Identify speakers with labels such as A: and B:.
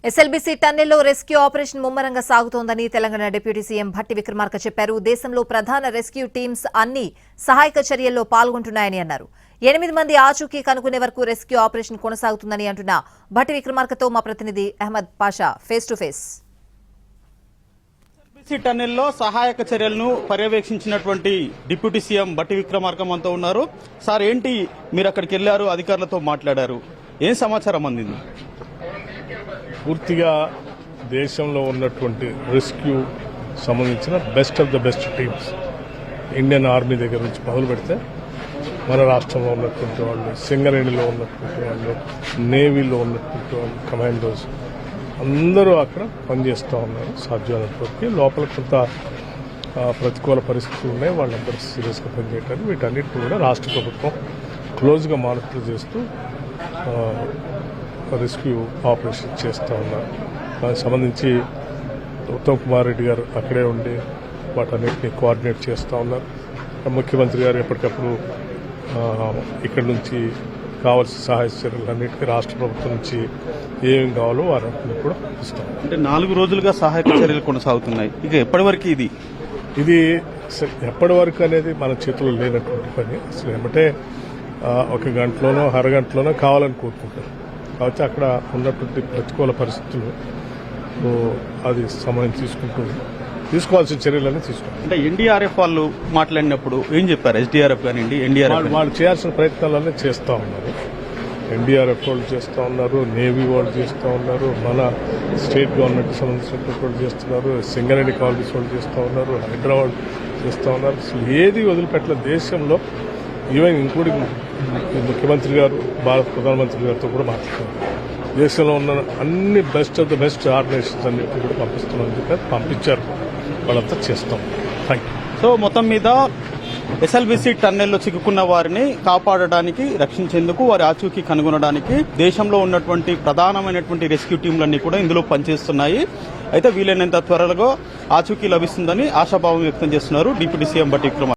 A: SLBC టన్నెల్లో rescue operation ముమ్మరంగా సాగుతోందని Telangana deputy CM Bhatti Vikramarka చెప్పారు. దేశంలో ప్రధాన రెస్క్యూ టీమ్స్ అన్ని సహాయక చర్యల్లో పాల్గొంటున్నాయని అన్నారు. 8 మంది ఆచూకీ కనుక్కునే వరకు రెస్క్యూ ఆపరేషన్ కొనసాగుతుందని అంటున్న భట్టి విక్రమార్కతో మా ప్రతినిధి Ahmed Pasha face to face.
B: SLBC టన్నెల్లో సహాయక చర్యలను పర్యవేక్షించినటువంటి డిప్యూటీ సీఎం భట్టి విక్రమార్క మనతో ఉన్నారు. సార్, ఏంటి మీరు అక్కడికి వెళ్లారు, అధికారులతో మాట్లాడారు, ఏం సమాచారం అందింది?
C: పూర్తిగా దేశంలో ఉన్నటువంటి రెస్క్యూ సంబంధించిన best of the best teams Indian army దగ్గర నుంచి మొదలు పెడితే మన రాష్ట్రంలో ఉన్నటువంటి వాళ్ళు, సింగరేణిలో ఉన్నటువంటి వాళ్ళు, నేవీలో ఉన్నటువంటి వాళ్ళు, కమాండోస్ అందరూ అక్కడ పనిచేస్తూ ఉన్నారు. సాధ్యమైనంత వరకు లోపల కొంత ప్రతికూల పరిస్థితులు ఉన్నాయి, వాళ్ళందరూ సీరియస్గా పనిచేయటానికి వీటన్నిటిని కూడా రాష్ట్ర ప్రభుత్వం క్లోజ్గా మానిటర్ చేస్తూ రెస్క్యూ ఆపరేషన్ చేస్తూ ఉన్నారు. దానికి సంబంధించి ఉత్తమ్ కుమార్ రెడ్డి గారు అక్కడే ఉండి వాటన్నిటిని కోఆర్డినేట్ చేస్తూ ఉన్నారు. ముఖ్యమంత్రి గారు ఎప్పటికప్పుడు ఇక్కడి నుంచి కావాల్సిన సహాయ చర్యలన్నింటికీ రాష్ట్ర ప్రభుత్వం నుంచి ఏం కావాలో వారన్నీ కూడా ఇస్తాం.
B: అంటే 4 రోజులుగా సహాయక చర్యలు కొనసాగుతున్నాయి. ఇక ఎప్పటి వరకు ఇది
C: ఎప్పటి వరకు అనేది మన చేతుల్లో లేనటువంటి పని. అసలు ఏమంటే ఒక గంటలోనో అరగంటలోనో కావాలని కోరుకుంటారు. కాబట్టి అక్కడ ఉన్నటువంటి ప్రతికూల పరిస్థితులు అది సమయం తీసుకోవాల్సిన చర్యలన్నీ తీసుకోవాలి.
B: అంటే ఎన్డీఆర్ఎఫ్ వాళ్ళు మాట్లాడినప్పుడు ఏం చెప్పారు? ఎస్డీఆర్ఎఫ్ కానివ్వండి, ఎన్డీఆర్ఎఫ్
C: వాళ్ళు చేయాల్సిన ప్రయత్నాలన్నీ చేస్తూ ఉన్నారు. ఎన్డీఆర్ఎఫ్ వాళ్ళు చేస్తూ ఉన్నారు, నేవీ వాళ్ళు చేస్తూ ఉన్నారు, మన స్టేట్ గవర్నమెంట్ సంబంధించినటువంటి వాళ్ళు చేస్తున్నారు, సింగరేణి కాలనీస్ వాళ్ళు చేస్తూ ఉన్నారు, హైదరాబాద్ చేస్తూ ఉన్నారు. అసలు ఏది వదిలిపెట్టలే దేశంలో. ఈవెన్ ఇంక్లూడింగ్ ముఖ్యమంత్రి గారు భారత ప్రధానమంత్రి గారితో కూడా మాట్లాడుతున్నారు. దేశంలో ఉన్న అన్ని best of the best organizations అన్నింటినీ కూడా పంపిస్తున్నామని చెప్పి పంపించారు. వాళ్ళంతా చేస్తాం. Thank you.
B: సో మొత్తం మీద ఎస్ఎల్బీసీ టన్నెల్లో చిక్కుకున్న వారిని కాపాడడానికి, రక్షించేందుకు, వారి ఆచూకీ కనుగొనడానికి దేశంలో ఉన్నటువంటి ప్రధానమైనటువంటి రెస్క్యూ టీంలన్నీ కూడా ఇందులో పనిచేస్తున్నాయి. అయితే వీలైనంత త్వరలో ఆచూకీ లభిస్తుందని ఆశాభావం వ్యక్తం చేస్తున్నారు డిప్యూటీ సీఎం భట్టి విక్రమార్క.